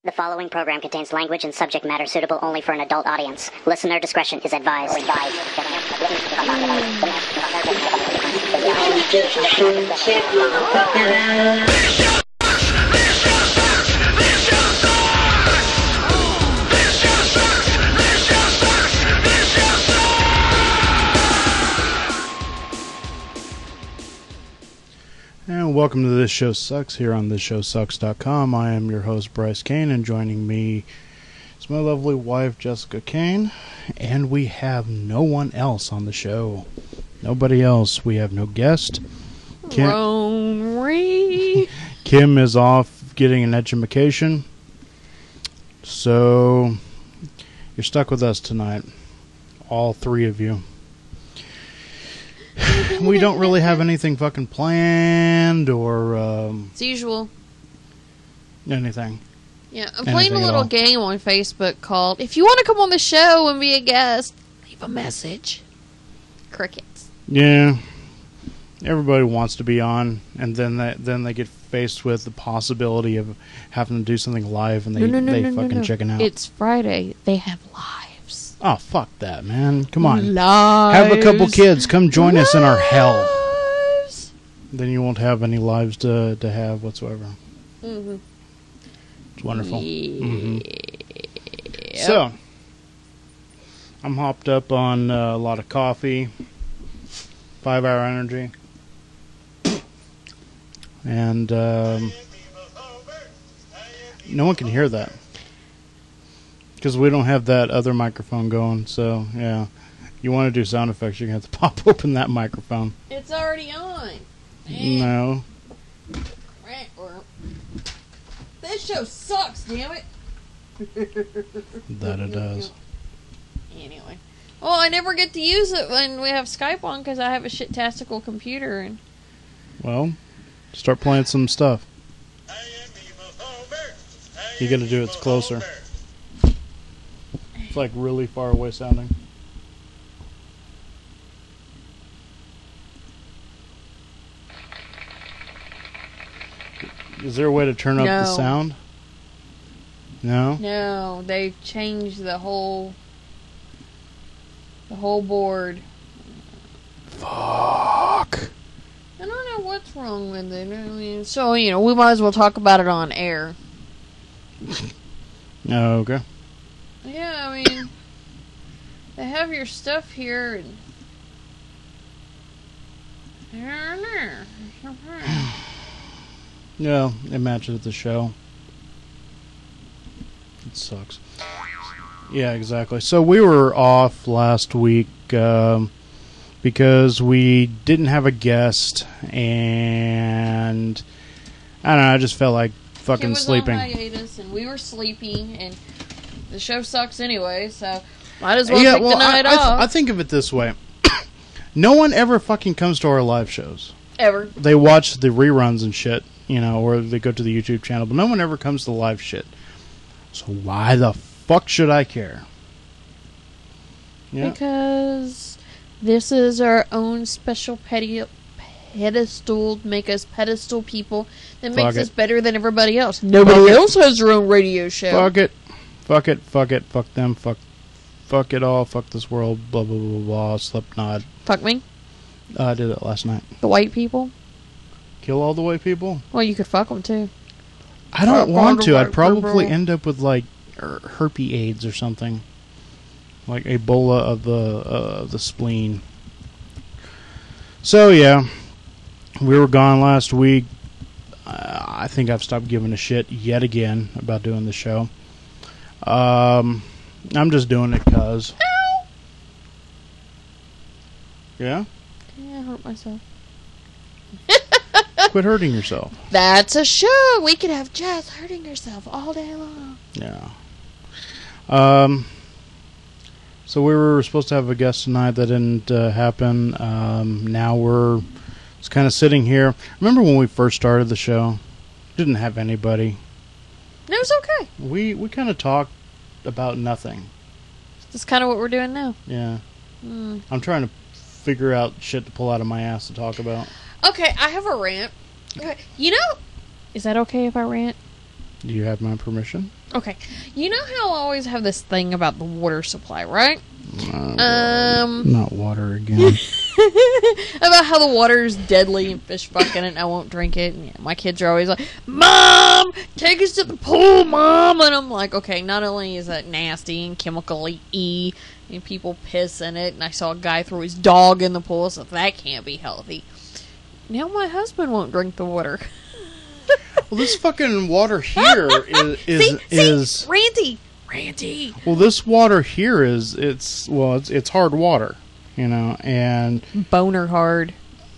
The following program contains language and subject matter suitable only for an adult audience. Listener discretion is advised. And welcome to This Show Sucks here on thisshowsucks.com. I am your host, Bryce Kane, and joining me is my lovely wife, Jessica Kane. And we have no one else on the show. Nobody else. We have no guest. Kim is off getting an education. So, you're stuck with us tonight. All three of you. We don't really have anything fucking planned or It's usual. anything. Yeah, I'm playing a Anything at little all. game on Facebook called "If you want to come on the show and be a guest, leave a message." Crickets. Yeah, everybody wants to be on, and then they get faced with the possibility of having to do something live, and they fucking chicken out. It's Friday. They have lives. Oh, fuck that, man! Come on, Lives. have a couple kids. Come join us in our hell. Lives. Then you won't have any lives to have whatsoever. Mm-hmm. It's wonderful. Yep. So, I'm hopped up on a lot of coffee, 5 Hour Energy, and no one can hear that because we don't have that other microphone going. So, yeah, you want to do sound effects, you're going to have to pop open that microphone. It's already on. No. This show sucks, damn it. That it does. Anyway. Well, I never get to use it when we have Skype on because I have a shit-tastical computer. And Well, start playing some stuff. You got to do it closer. It's like really far away sounding. Is there a way to turn up the No. sound? No? no, they've changed the whole board. Fuck. I don't know what's wrong with it. I mean, so, we might as well talk about it on air. Oh, okay. Yeah, I mean, they have your stuff here. Yeah, it matches the show. It sucks. Yeah, exactly. So we were off last week because we didn't have a guest, and I don't know, I just felt like fucking Kim was sleeping. on hiatus, and we were sleepy, and the show sucks anyway, so might as well take the night off. I think of it this way. No one ever fucking comes to our live shows. Ever. They watch the reruns and shit, or they go to the YouTube channel, but no one ever comes to the live shit. So why the fuck should I care? Yeah. Because this is our own special pedestal, make us pedestal people that makes us better than everybody else. Nobody else has their own radio show. Fuck it. Fuck it. Fuck it. Fuck them. Fuck it all. Fuck this world. Blah, blah, blah, blah. Slipknot. Fuck me? I did it last night. The white people? Kill all the white people? Well, you could fuck them too. I don't want to. I'd probably people. end up with, like, herpes AIDS or something. Like Ebola of the spleen. So, yeah. We were gone last week. I think I've stopped giving a shit yet again about doing the show. I'm just doing it because. Yeah? Yeah, I hurt myself. Quit hurting yourself. That's a show. We could have Jess hurting herself all day long. Yeah. So we were supposed to have a guest tonight. That didn't happen. Now we're just kind of sitting here. Remember when we first started the show? Didn't have anybody. It was okay. We kind of talked about nothing. That's kind of what we're doing now. Yeah. I'm trying to figure out shit to pull out of my ass to talk about. Okay, I have a rant. Okay, is that okay if I rant? Do you have my permission? Okay. You know how I always have this thing about the water supply, right? Not water again. About how the water is deadly and fish fucking it and I won't drink it. And yeah, my kids are always like, Mom, take us to the pool, Mom. And I'm like, okay, not only is that nasty and chemically and people piss in it, and I saw a guy throw his dog in the pool, so that can't be healthy. Now my husband won't drink the water. Well, this fucking water here is ranty. Well, this water here it's hard water, you know, and boner hard.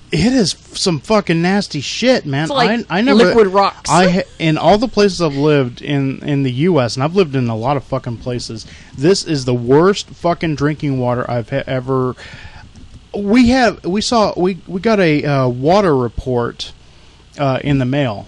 It is some fucking nasty shit, man. It's like I never liquid rocks. In all the places I've lived in the U.S., and I've lived in a lot of fucking places, this is the worst fucking drinking water I've ever. We got a water report in the mail,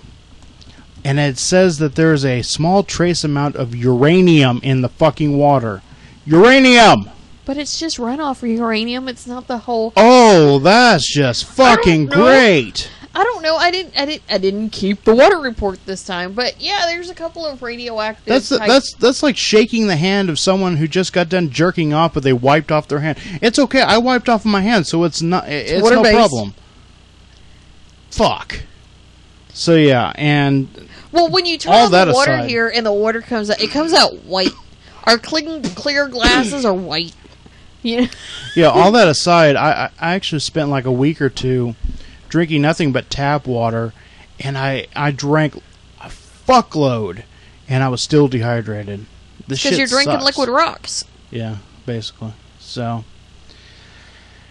and it says that there's a small trace amount of uranium in the fucking water. Uranium! But it's just runoff uranium. It's not the whole. Oh, that's just fucking great. I don't know. I didn't keep the water report this time. But yeah, there's a couple of radioactive. That's like shaking the hand of someone who just got done jerking off, but they wiped off their hand. It's okay. I wiped off my hand, so it's no problem. Fuck. So yeah, and well, when you turn on the water here and the water comes out, it comes out white. Our clear glasses are white. Yeah. Yeah. All that aside, I actually spent like a week or two drinking nothing but tap water, and I drank a fuckload, and I was still dehydrated. Because you're drinking liquid rocks. Yeah, basically. So.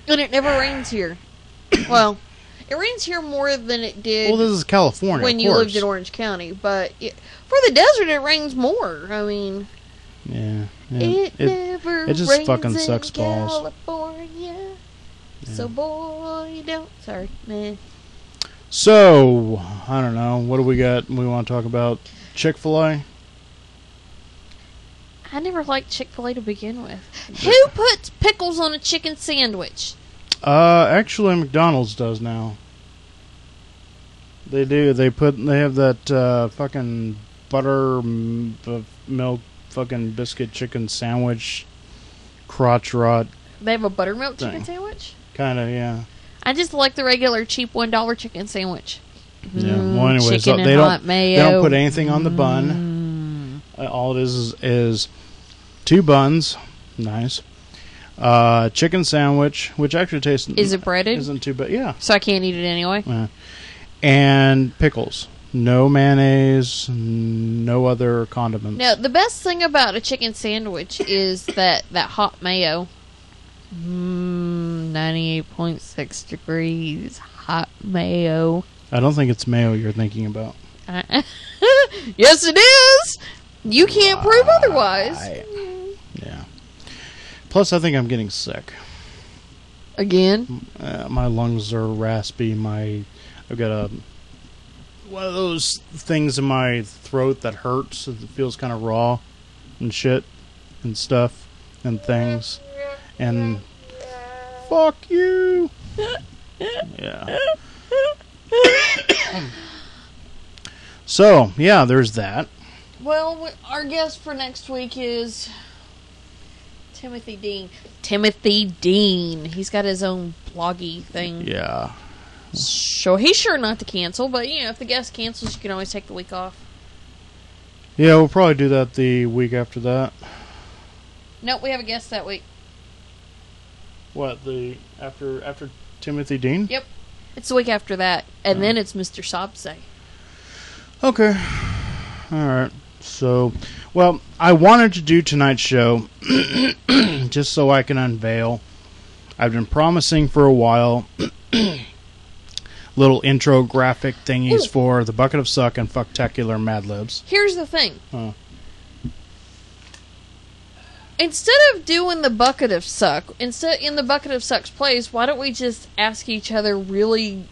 And it never rains here. Well, it rains here more than it did. Well, this is California. When you lived in Orange County, but for the desert, it rains more. I mean. Yeah. It never it just rains fucking sucks in balls. California. Yeah. So boy, don't. Sorry, man. So I don't know. What do we got? We want to talk about Chick-fil-A. I never liked Chick-fil-A to begin with. Who puts pickles on a chicken sandwich? Actually, McDonald's does now. They do. They have that fucking buttermilk fucking biscuit chicken sandwich crotch rot. They have a buttermilk chicken sandwich? Kind of, yeah. I just like the regular cheap $1 chicken sandwich. Yeah. Well, anyways, chicken and hot mayo. They don't put anything on the bun. All it is 2 buns. Nice. Chicken sandwich, which actually tastes. Is it breaded? Isn't too bad. Yeah. So I can't eat it anyway. And pickles. No mayonnaise. No other condiments. Now, the best thing about a chicken sandwich is that hot mayo. 98.6 degrees hot mayo. I don't think it's mayo you're thinking about. Yes, it is. You can't prove otherwise. Yeah. Plus, I think I'm getting sick. Again? My lungs are raspy. I've got one of those things in my throat that hurts. It feels kind of raw and shit and stuff and things. And fuck you. Yeah. So, yeah, there's that. Well, our guest for next week is Timothy Dean. Timothy Dean. He's got his own bloggy thing. Yeah. So he's sure not to cancel, but if the guest cancels, you can always take the week off. Yeah, we'll probably do that the week after that. Nope, we have a guest that week. What, after Timothy Dean? Yep. It's the week after that. And then it's Mr. Sobsay. Okay. Alright. So, well, I wanted to do tonight's show just so I can unveil. I've been promising for a while little intro graphic thingies for the Bucket of Suck and Fucktacular Mad Libs. Here's the thing. Instead of doing the Bucket of Suck, in the Bucket of Suck's place, why don't we just ask each other really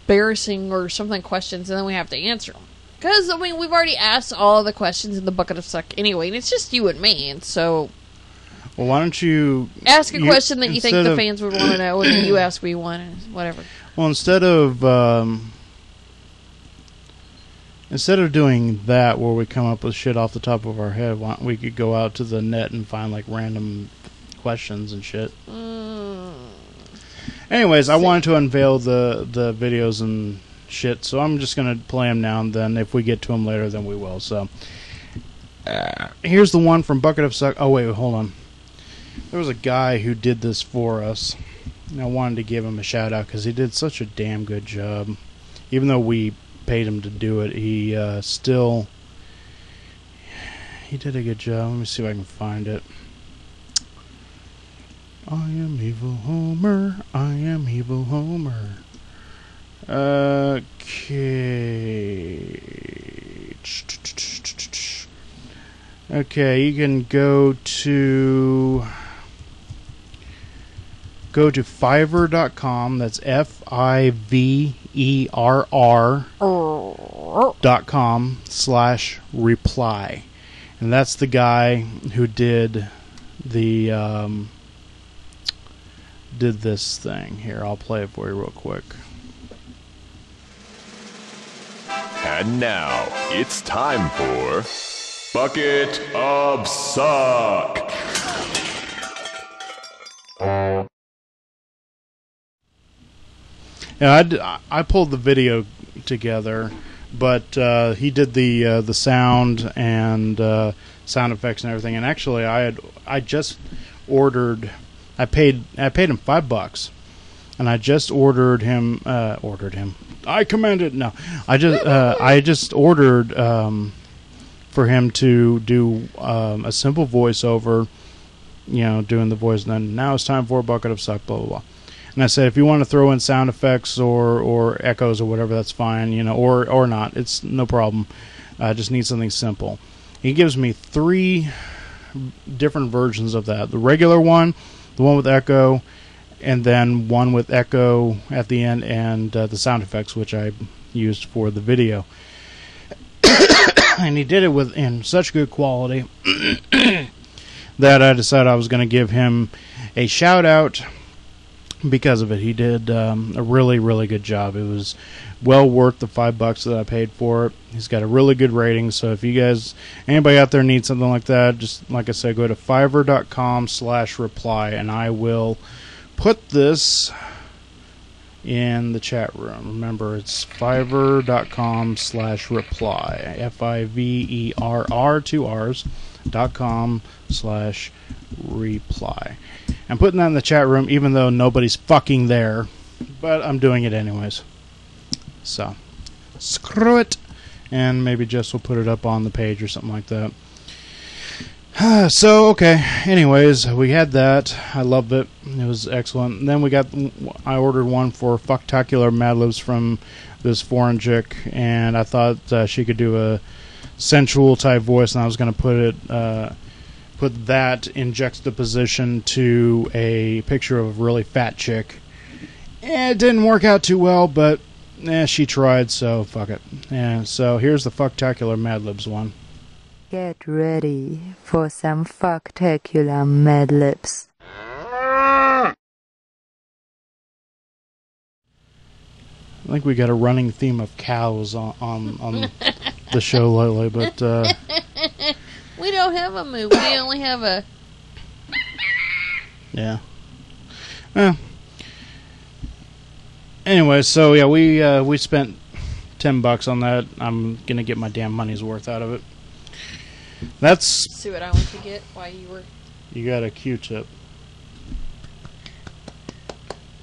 embarrassing or something questions and then we have to answer them? Because, I mean, we've already asked all the questions in the Bucket of Suck anyway, and it's just you and me, and so... Well, why don't you... Ask a question that you think the fans would want to know, and then you ask me one, and whatever. Well, instead of instead of doing that where we come up with shit off the top of our head, we could go out to the net and find like random questions and shit. Anyways, I wanted to unveil the videos and shit, so I'm just going to play them now and then. If we get to them later, then we will. So here's the one from Bucket of Suck. Oh, wait, hold on. There was a guy who did this for us, and I wanted to give him a shout out because he did such a damn good job. Even though we paid him to do it, he did a good job. Let me see if I can find it. I am evil Homer. I am evil Homer. Okay. Okay, you can go to Fiverr.com. That's FIVERR.com/reply. And that's the guy who did the did this thing. Here, I'll play it for you real quick. And now, it's time for Bucket of Suck. Yeah, I pulled the video together, but he did the sound and sound effects and everything. And actually, I just ordered. I paid him $5, and I just ordered him. I commanded. No, I just ordered for him to do a simple voiceover. You know, doing the voice, and then now it's time for a Bucket of Suck. Blah blah blah. And I said, if you want to throw in sound effects or echoes or whatever, that's fine. You know, or not. It's no problem. I just need something simple. He gives me 3 different versions of that: the regular one, the one with echo, and then one with echo at the end, and the sound effects, which I used for the video. And he did it in such good quality that I decided I was going to give him a shout out because of it. He did a really, really good job. It was well worth the $5 that I paid for it. He's got a really good rating, so if you guys, anybody out there needs something like that, just like I said, go to fiverr.com/reply, and I will put this in the chat room. Remember, it's fiverr.com/reply, FIVERR, 2 R's, .com/reply. I'm putting that in the chat room even though nobody's fucking there, but I'm doing it anyways. So, screw it. And maybe Jess will put it up on the page or something like that. So, okay. Anyways, we had that. I loved it. It was excellent. And then I ordered one for Fucktacular Mad Libs from this foreign chick, and I thought she could do a sensual type voice, and I was going to put that in juxtaposition to a picture of a really fat chick. It didn't work out too well, but she tried, so fuck it. And so here's the Fucktacular Mad Libs one. Get ready for some Fucktacular Mad Libs. I think we got a running theme of cows on the show lately, but we don't have a moo. We only have a... Yeah. Anyway, so yeah, we spent $10 on that. I'm gonna get my damn money's worth out of it. That's... See what I went to get while you were... You got a Q-tip.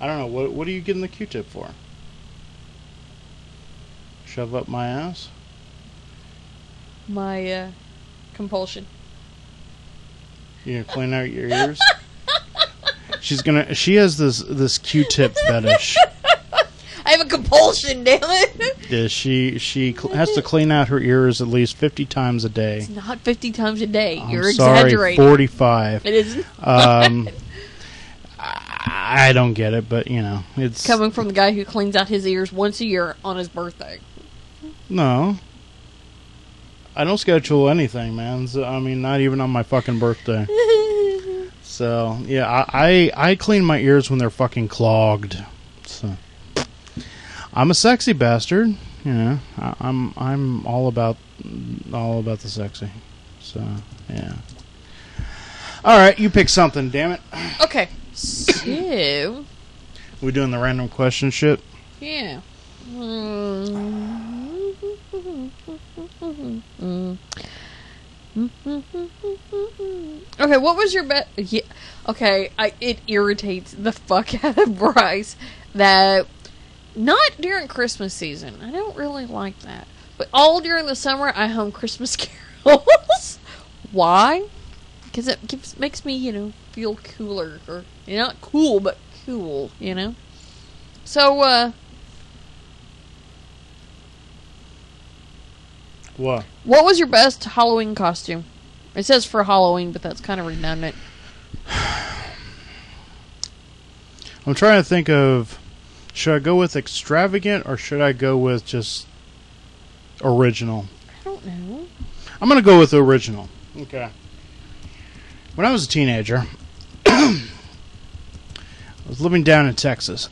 I don't know, what are you getting the Q-tip for? Shove up my ass? My, compulsion. You gonna clean out your ears? She has this Q-tip fetish. I have a compulsion, damn it! Yeah, she has to clean out her ears at least 50 times a day. It's not 50 times a day. You're sorry, exaggerating. 45. It isn't. I don't get it, but you know, it's coming from the guy who cleans out his ears once a year on his birthday. No, I don't schedule anything, man. So, I mean, not even on my fucking birthday. So yeah, I clean my ears when they're fucking clogged. So I'm a sexy bastard. you know, I'm all about the sexy. So yeah. All right, you pick something. Damn it. Okay, so We doing the random question shit? yeah. Okay, what was your bet? Yeah. Okay, it irritates the fuck out of Bryce that not during Christmas season. I don't really like that. But all during the summer, I hum Christmas carols. Why? Because it makes me, feel cooler. Or not cool, but cool, So, What? what was your best Halloween costume? It says for Halloween, but that's kind of redundant. I'm trying to think of, should I go with extravagant or should I go with just original? I don't know. I'm going to go with the original. Okay. When I was a teenager, I was living down in Texas.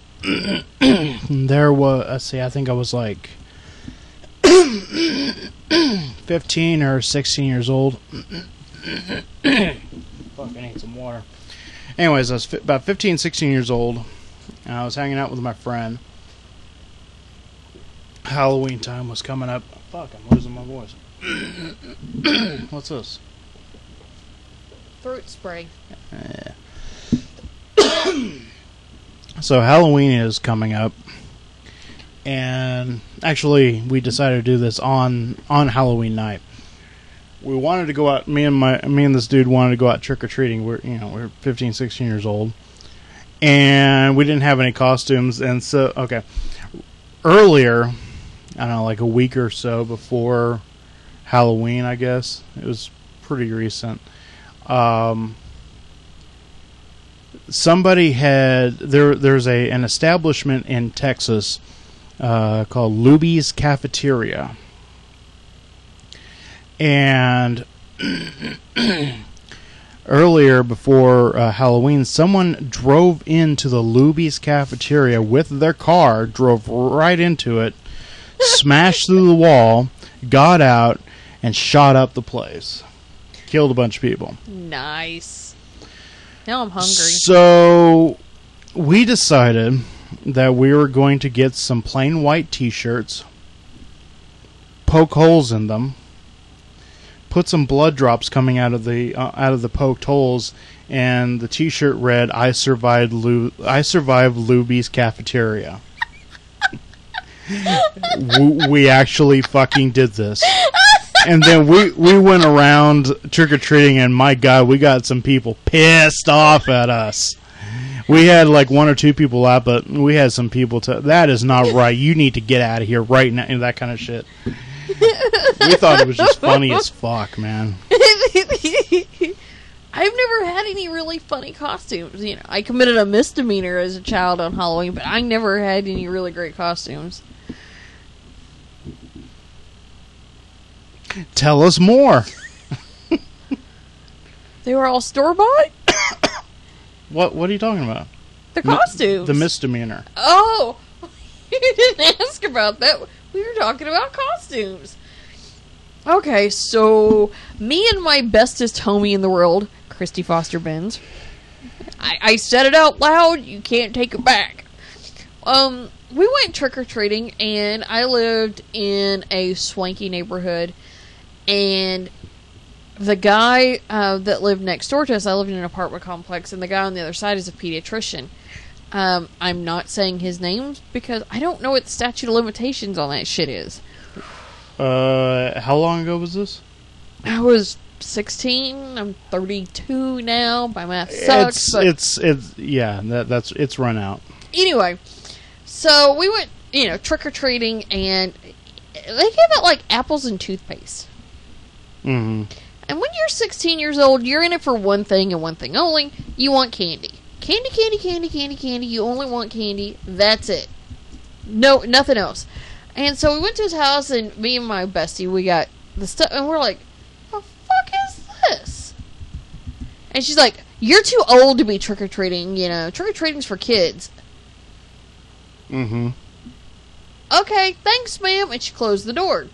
There was, I think I was like 15 or 16 years old. Fuck, I need some water. Anyways, I was about 15, 16 years old, and I was hanging out with my friend. Halloween time was coming up. Fuck, I'm losing my voice. What's this? Throat spray. So Halloween is coming up, and actually we decided to do this on Halloween night. We wanted to go out. Me and this dude wanted to go out trick or treating. We're 15, 16 years old, and we didn't have any costumes. And so, earlier, I don't know, like a week or so before Halloween, I guess it was pretty recent. Somebody had there's an establishment in Texas called Luby's Cafeteria, and earlier before Halloween, someone drove into the Luby's Cafeteria with their car, drove right into it, smashed through the wall, got out, and shot up the place. Killed a bunch of people. Nice. Now I'm hungry. So we decided that we were going to get some plain white t-shirts, poke holes in them, put some blood drops coming out of the poked holes, and the t-shirt read, I survived Luby's Cafeteria. We actually fucking did this. And then we went around trick-or-treating, and my God, we got some people pissed off at us. We had like one or two people out, but we had some people that is not right. You need to get out of here right now, and that kind of shit. We thought it was just funny as fuck, man. I've never had any really funny costumes. I committed a misdemeanor as a child on Halloween, but I never had any really great costumes. Tell us more. They were all store-bought? What are you talking about? The costumes. The misdemeanor. Oh! You didn't ask about that. We were talking about costumes. Okay, so me and my bestest homie in the world, Christy Foster Benz. I said it out loud. You can't take it back. We went trick-or-treating, and I lived in a swanky neighborhood. And the guy that lived next door to us, I lived in an apartment complex, and the guy on the other side is a pediatrician. I'm not saying his name because I don't know what the statute of limitations on that shit is. How long ago was this? I was 16. I'm 32 now. My math sucks. It's run out. Anyway, so we went, trick or treating, and they gave out like apples and toothpaste. Mm-hmm. And when you're 16 years old, you're in it for one thing and one thing only. You want candy. Candy. You only want candy. That's it. No, nothing else. And so we went to his house, and me and my bestie, we got the stuff, and we're like, the fuck is this? And she's like, you're too old to be trick-or-treating, Trick-or-treating's for kids. Mm-hmm. okay, thanks, ma'am. And she closed the door.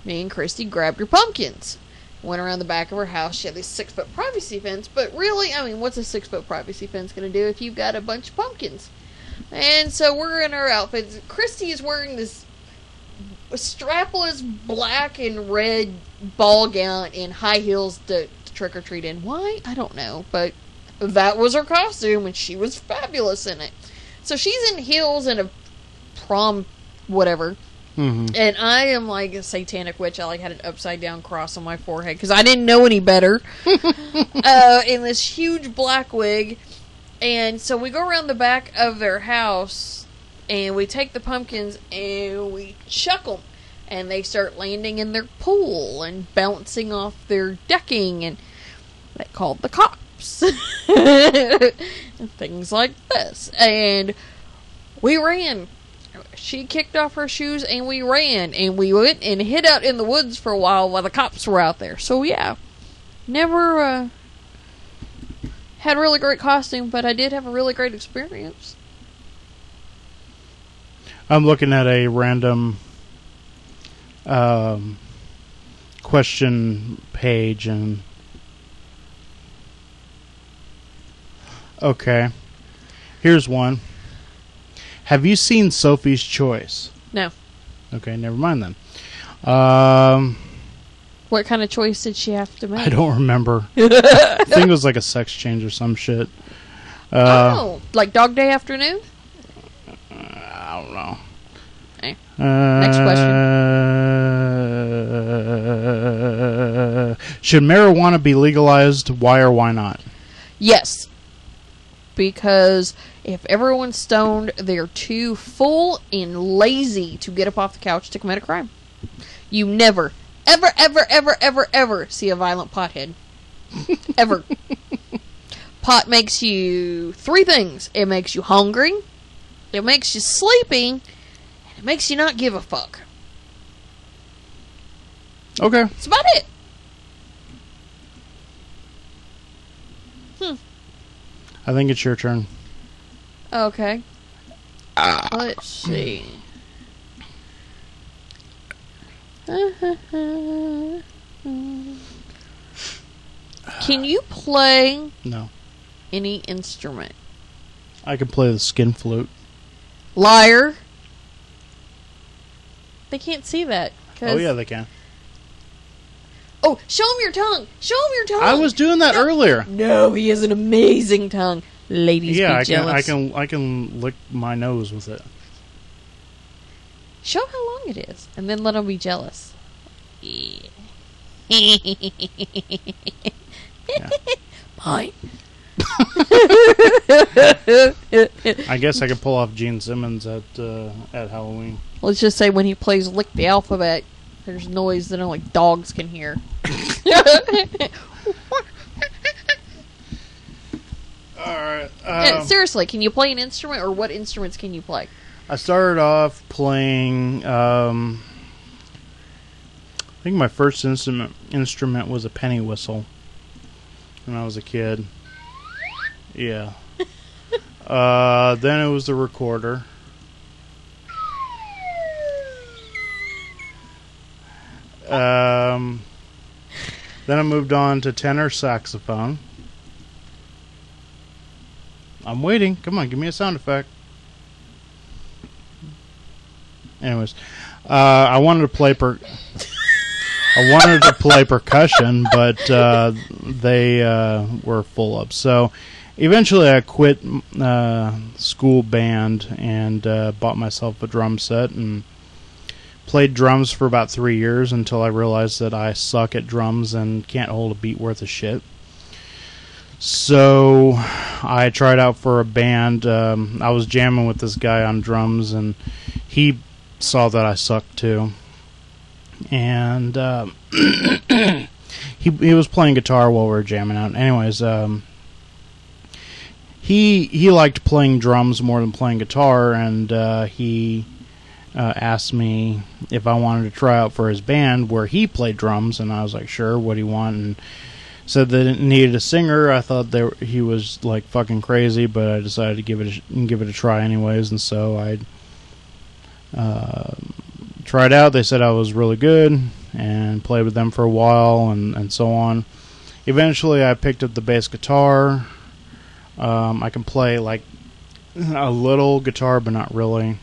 Me and Christy grabbed her pumpkins. Went around the back of her house. She had this 6-foot privacy fence. But really, I mean, what's a 6-foot privacy fence going to do if you've got a bunch of pumpkins? And so we're in our outfits. Christy is wearing this strapless black and red ball gown and high heels to trick-or-treat in. Why? I don't know. But that was her costume, and she was fabulous in it. So she's in heels and a prom whatever. Mm-hmm. And I am like a satanic witch. I like had an upside down cross on my forehead because I didn't know any better. In this huge black wig. And so we go around the back of their house and we take the pumpkins and we chuck them. And they start landing in their pool and bouncing off their decking. And they called the cops. And things like this. And we ran. She kicked off her shoes and we ran. And we went and hid out in the woods for a while the cops were out there. So yeah, never had a really great costume, but I did have a really great experience. I'm looking at a random question page and okay, here's one. Have you seen Sophie's Choice? No. Okay, never mind then. What kind of choice did she have to make? I don't remember. I think it was like a sex change or some shit. Like Dog Day Afternoon? I don't know. Okay. Next question. Should marijuana be legalized? Why or why not? Yes. Because if everyone's stoned, they're too full and lazy to get up off the couch to commit a crime. You never, ever, ever, ever, ever, ever see a violent pothead. Ever. Pot makes you 3 things. It makes you hungry, it makes you sleepy, and it makes you not give a fuck. Okay. That's about it. I think it's your turn. Okay. Let's see. Can you play No. any instrument? I can play the skin flute. Liar. They can't see that. Oh, yeah, they can. Oh, show him your tongue. Show him your tongue. I was doing that earlier. No, he has an amazing tongue. Ladies, Yeah, be I jealous. can lick my nose with it. Show how long it is, and then let them be jealous. Yeah. Mine. I guess I could pull off Gene Simmons at Halloween. Let's just say when he plays Lick the Alphabet, there's noise that only dogs can hear. Alright. Seriously, can you play an instrument, or what instruments can you play? I started off playing. I think my first instrument was a penny whistle when I was a kid. Yeah. Then it was the recorder. Then I moved on to tenor saxophone. I'm waiting. Come on, give me a sound effect. Anyways, I wanted to play percussion, but they were full up. So eventually, I quit school band and bought myself a drum set and played drums for about 3 years until I realized that I suck at drums and can't hold a beat worth of shit. So I tried out for a band. I was jamming with this guy on drums, and he saw that I sucked too. And he was playing guitar while we were jamming out. Anyways, he liked playing drums more than playing guitar, and he asked me if I wanted to try out for his band where he played drums, and I was like, sure, what do you want? And said that it needed a singer. I thought he was like fucking crazy, but I decided to give it a try anyways, and so I Tried out. They said I was really good, and played with them for a while, and so on. Eventually, I picked up the bass guitar. I can play like a little guitar, but not really.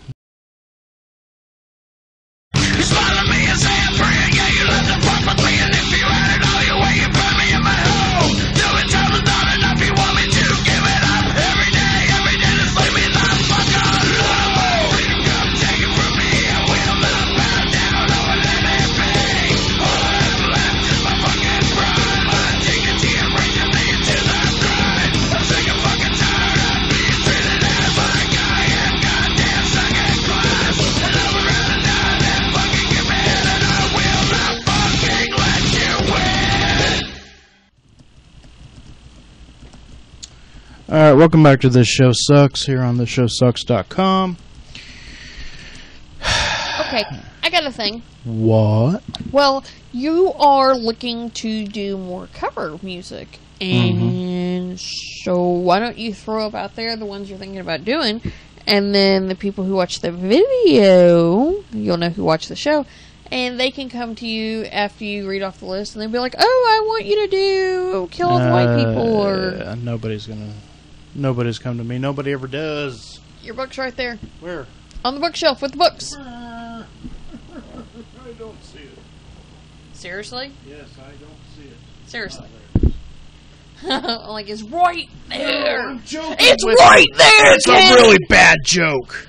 Alright, welcome back to This Show Sucks here on thisshowsucks.com. Okay, I got a thing. What? Well, you are looking to do more cover music. And so why don't you throw up out there the ones you're thinking about doing, and then the people who watch the video, you'll know who watched the show, and they can come to you after you read off the list, and they'll be like, oh, I want you to do Kill All the White People, or... Nobody's come to me. Nobody ever does. Your book's right there. Where? On the bookshelf with the books. I don't see it. Seriously? Yes, I don't see it. Seriously. Like, it's right there. I'm joking. It's right there. It's a really bad joke.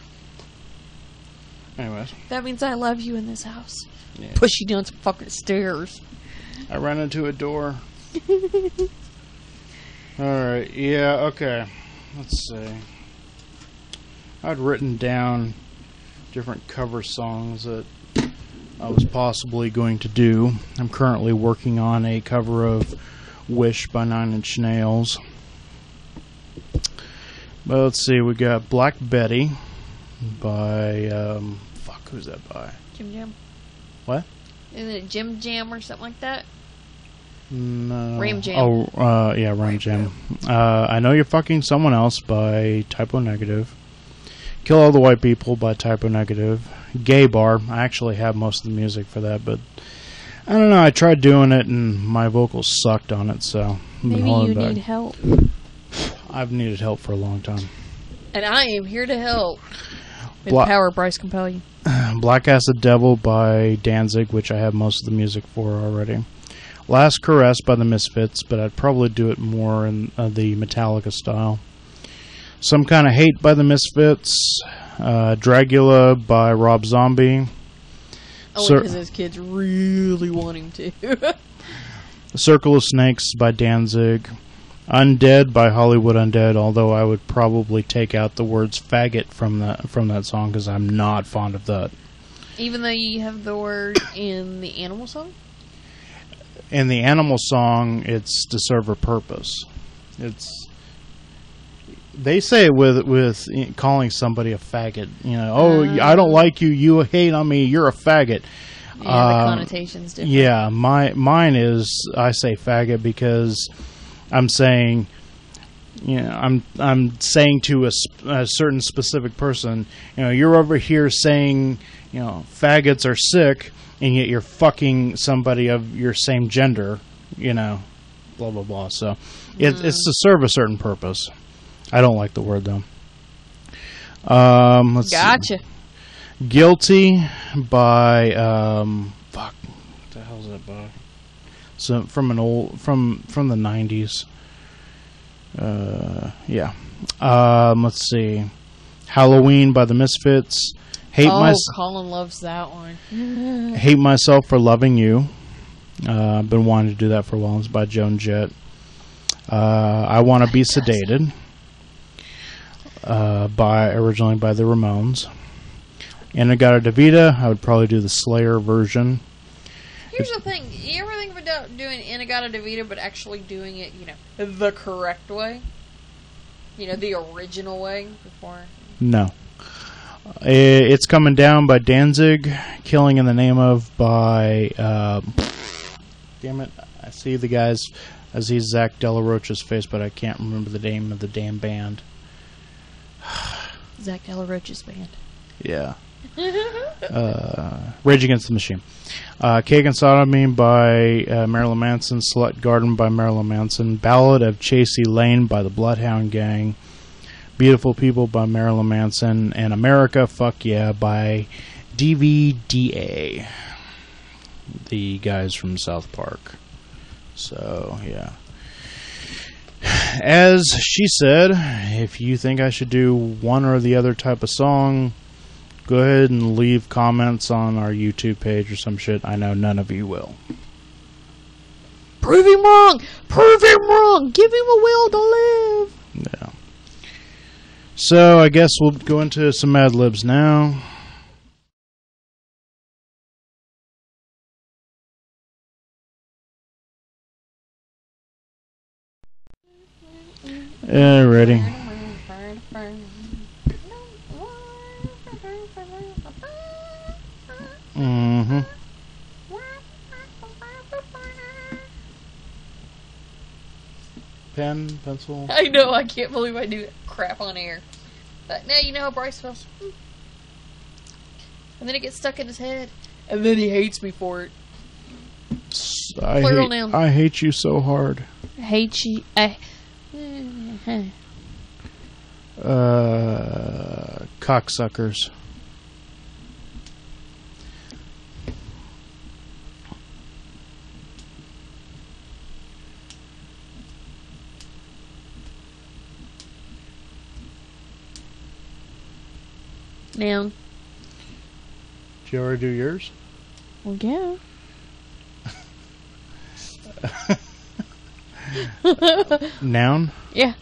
Anyways. That means I love you in this house. Yeah. Push you down some fucking stairs. I ran into a door. Alright, yeah, okay. Let's see. I'd written down different cover songs that I was possibly going to do. I'm currently working on a cover of Wish by Nine Inch Nails. But let's see, we got Black Betty by, who's that by? Jim Jam. What? Isn't it Jim Jam or something like that? No. Ram Jam. Oh, yeah, Ram Jam. I Know You're Fucking Someone Else by Typo Negative. Kill All the White People by Typo Negative. Gay Bar. I actually have most of the music for that, but I don't know. I tried doing it and my vocals sucked on it, so maybe you need help. I've needed help for a long time. And I am here to help. With Bla- power, Bryce can tell you. Black Acid Devil by Danzig, which I have most of the music for already. Last Caress by the Misfits, but I'd probably do it more in the Metallica style. Some Kind of Hate by the Misfits. Dragula by Rob Zombie. Only because his kids really want him to. Circle of Snakes by Danzig. Undead by Hollywood Undead, although I would probably take out the words faggot from that song because I'm not fond of that. Even though you have the word in the Animal song? In the Animal song, it's to serve a purpose. They say it with calling somebody a faggot. You know, I don't like you. You hate on me. You're a faggot. Yeah, the connotation's different. Yeah, mine is I say faggot because I'm saying, you know, I'm saying to a certain specific person, you know, you're over here saying, you know, faggots are sick, and yet you're fucking somebody of your same gender, you know, blah blah blah. So it's to serve a certain purpose. I don't like the word though. Let's Gotcha. see. Guilty by what the hell's that by? So from the 90s. Yeah. Let's see. Halloween by the Misfits. Colin loves that one. Hate Myself for Loving You. I've been wanting to do that for a while. It's by Joan Jett. I Want to Be Sedated. Originally by the Ramones. Inagata Devita. I would probably do the Slayer version. Here's the thing. You ever think about doing Inagata Devita, but actually doing it, you know, the correct way? You know, the original way before? No. It's Coming Down by Danzig. Killing in the Name of by... damn it. I see the guys... I see Zach Della Rocha's face, but I can't remember the name of the damn band. Zach Della Rocha's band. Yeah. Rage Against the Machine. Cake and Sodomy by Marilyn Manson. Select Garden by Marilyn Manson. Ballad of Chasey Lane by the Bloodhound Gang. Beautiful People by Marilyn Manson. And America Fuck Yeah by DVDA. The guys from South Park. So, yeah. As she said, if you think I should do one or the other type of song, go ahead and leave comments on our YouTube page or some shit. I know none of you will. Prove him wrong! Prove him wrong! Give him a will to live! Yeah. So, I guess we'll go into some Mad Libs now. Ready. Mm-hmm. Pen, pencil. I know, I can't believe I do that crap on air. But now you know how Bryce feels. And then it gets stuck in his head. And then he hates me for it. Plural noun. I hate you so hard. I hate you. Cocksuckers. Noun. Did you already do yours? Well, yeah. Noun? Yeah.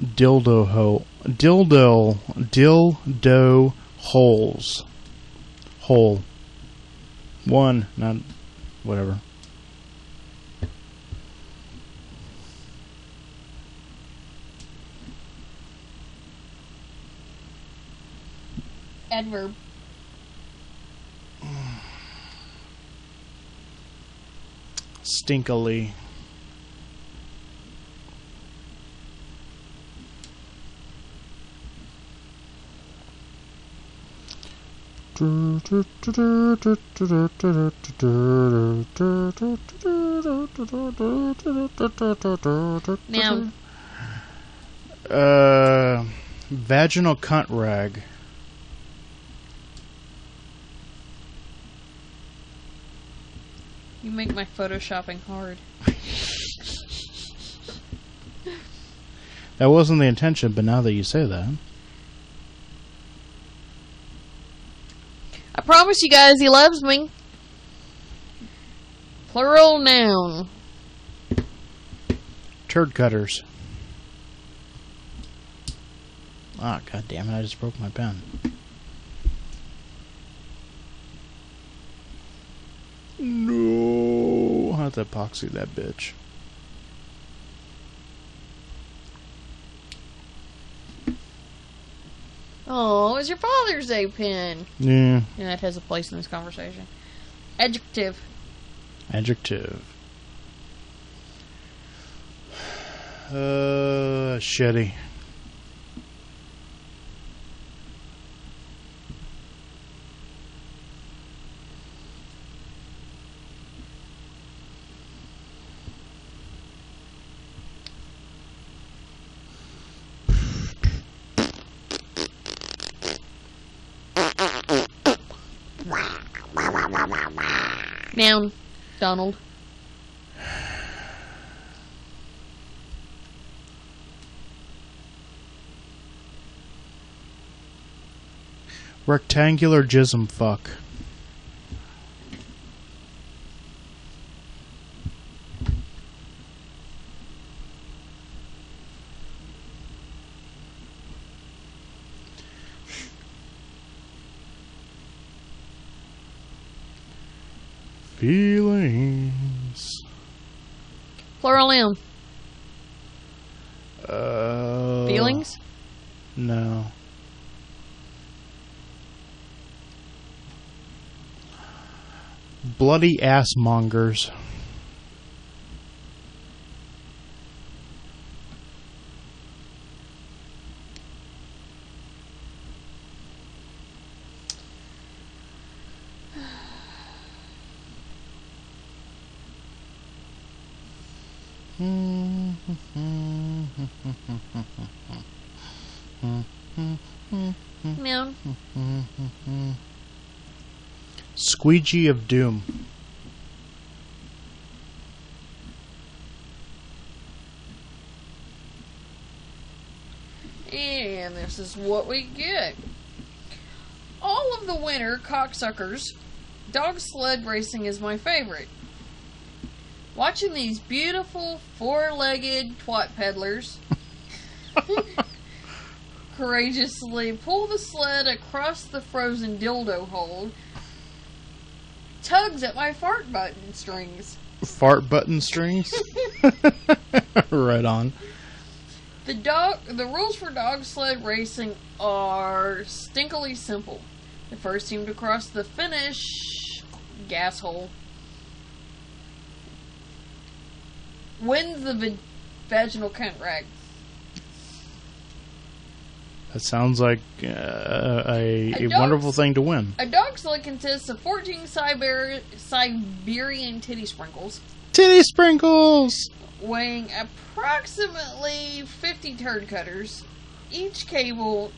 Dildo holes. Hole. One, not whatever. Adverb. Stinkily. Noun. Vaginal cunt rag. You make my photoshopping hard. That wasn't the intention, but now that you say that. I promise you guys he loves me. Plural noun. Turd cutters. Ah, god damn it, I just broke my pen. No, I have to epoxy that bitch. Oh, it was your Father's Day pen. Yeah. Yeah, that has a place in this conversation. Adjective. Adjective. Shitty. Noun. Donald. Rectangular jism fuck. Feelings. Plural noun. Feelings? No. Bloody ass mongers. Noun. Squeegee of Doom. And this is what we get. All of the winter cocksuckers, dog sled racing is my favorite. Watching these beautiful four-legged twat peddlers courageously pull the sled across the frozen dildo hole tugs at my fart button strings. Fart button strings? Right on. The rules for dog sled racing are stinkily simple. The first team to cross the finish gas hole wins the vaginal cunt rag. That sounds like a dog's- wonderful thing to win. A dog sled consists of 14 Siberian titty sprinkles, Titty sprinkles! weighing approximately 50 turd cutters, each able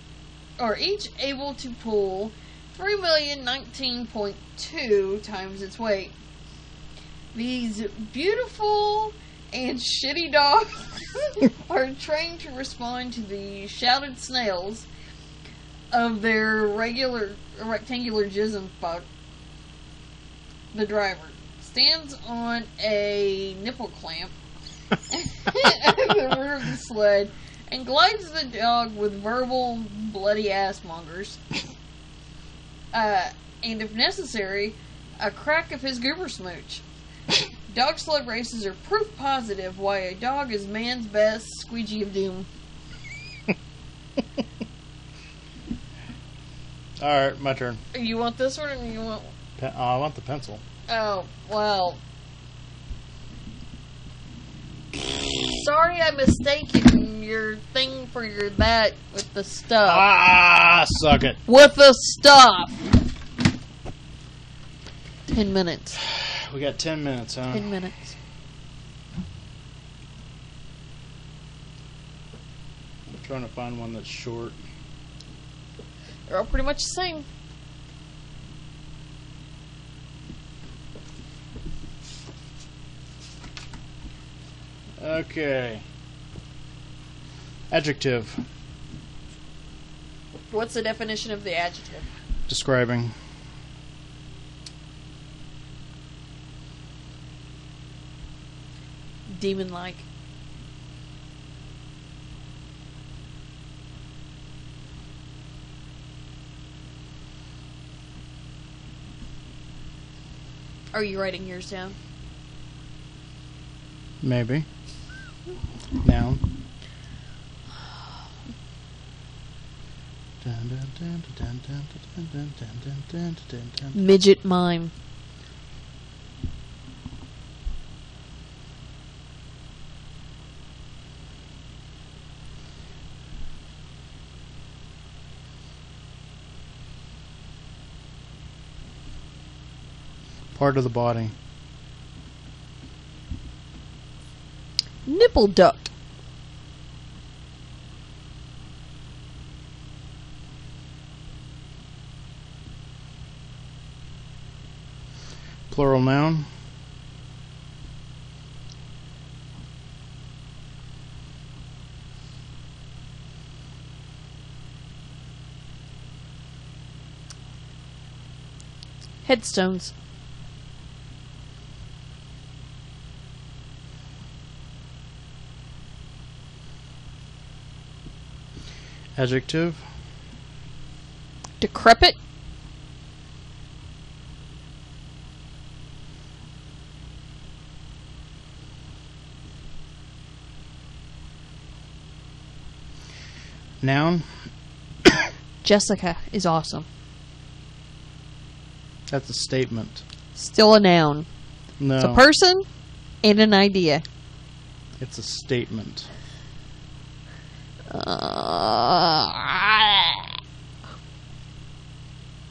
to pull 3,019.2 times its weight. These beautiful and shitty dogs are trained to respond to the shouted snails of their rectangular jism fuck. The driver stands on a nipple clamp at the rear of the sled and glides the dog with verbal bloody ass mongers. And if necessary, a crack of his goober smooch. Dog sled races are proof positive why a dog is man's best squeegee of doom. Alright, my turn. You want this one or you want... I want the pencil. Oh, well. Sorry I mistaken your thing for your that with the stuff. Ah, suck it. With the stuff! 10 minutes. We got 10 minutes, huh? 10 minutes. I'm trying to find one that's short. They're all pretty much the same. Okay. Adjective. What's the definition of the adjective? Describing. Demon-like. Are you writing yours down? Maybe. Noun. Midget mime. Part of the body. Nipple duct. Plural noun. Headstones. Adjective. Decrepit. Noun. Jessica is awesome. That's a statement. Still a noun. No. It's a person and an idea. It's a statement.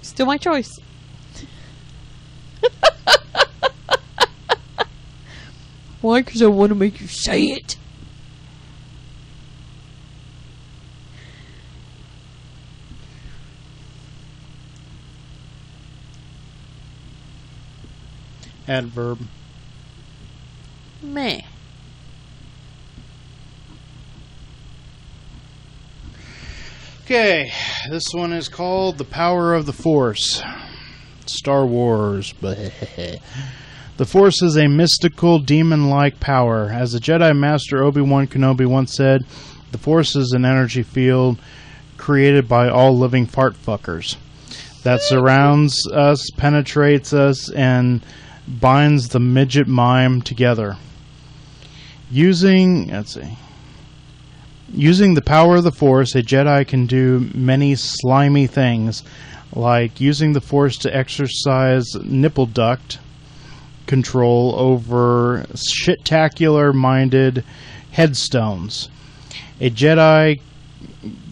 Still my choice. Why? Because I want to make you say it. Adverb. Meh. Okay, this one is called The Power of the Force. Star Wars. The Force is a mystical, demon-like power. As the Jedi Master Obi-Wan Kenobi once said, the Force is an energy field created by all living fart fuckers that surrounds us, penetrates us, and binds the midget mime together. Using the power of the Force, a Jedi can do many slimy things, like using the Force to exercise nipple duct control over shit-tacular-minded headstones. A Jedi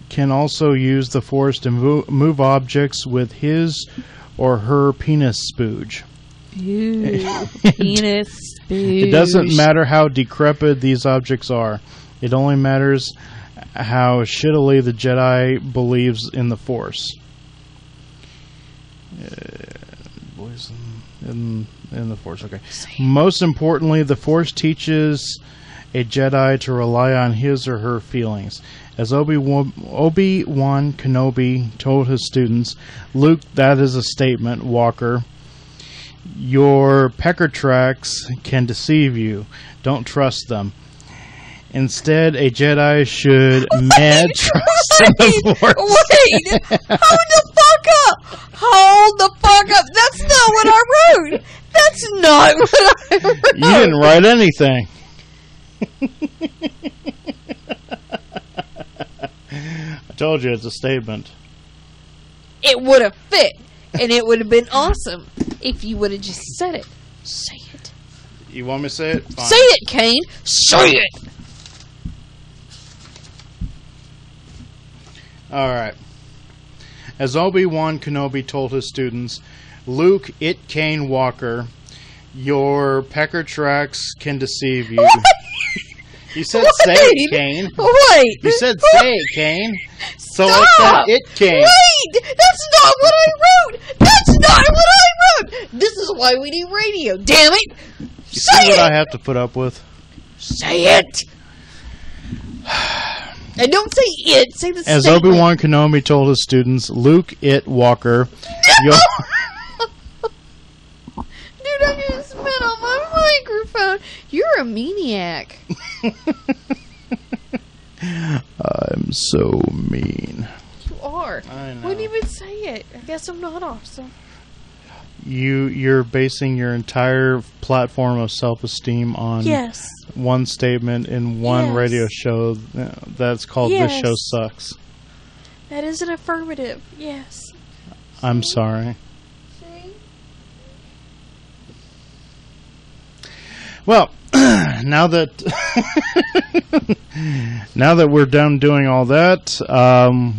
can also use the Force to move objects with his or her penis spooge. Ew. Penis spooge. It doesn't matter how decrepit these objects are. It only matters how shittily the Jedi believes in the Force. Boys in the Force, okay. Most importantly, the Force teaches a Jedi to rely on his or her feelings. As Obi-Wan Kenobi told his students, Luke, that is a statement, Walker. Your pecker tracks can deceive you. Don't trust them. Instead, a Jedi should mad trust in the Force. Wait! Hold the fuck up! Hold the fuck up! That's not what I wrote! That's not what I wrote! You didn't write anything. I told you it's a statement. It would have fit, and it would have been awesome if you would have just said it. Say it. You want me to say it? Fine. Say it, Kane! Say it! Alright. As Obi-Wan Kenobi told his students, Luke, it Kane Walker, your pecker tracks can deceive you. You said say it, Kane. Wait! You said say it, Kane. So I said it, Kane. Wait! That's not what I wrote! That's not what I wrote! This is why we need radio, damn it! You Say see what it! I have to put up with? Say it! And don't say it, say the As statement. Obi-Wan Kenobi told his students, Luke, it Walker, Dude, I'm gonna spit on my microphone. You're a maniac. I'm so mean. You are. I know. Wouldn't even say it. I guess I'm not awesome. You're basing your entire platform of self-esteem on Yes. one statement in one Yes. radio show that's called Yes. This Show Sucks. That is an affirmative. Yes. I'm sorry. See? Well, now that now that we're done doing all that,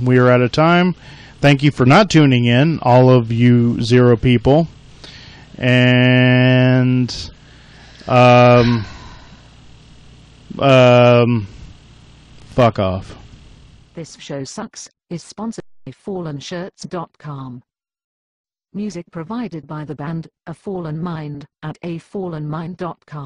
we are out of time. Thank you for not tuning in, all of you 0 people. And fuck off. This Show Sucks is sponsored by FallenShirts.com. Music provided by the band A Fallen Mind at afallenmind.com.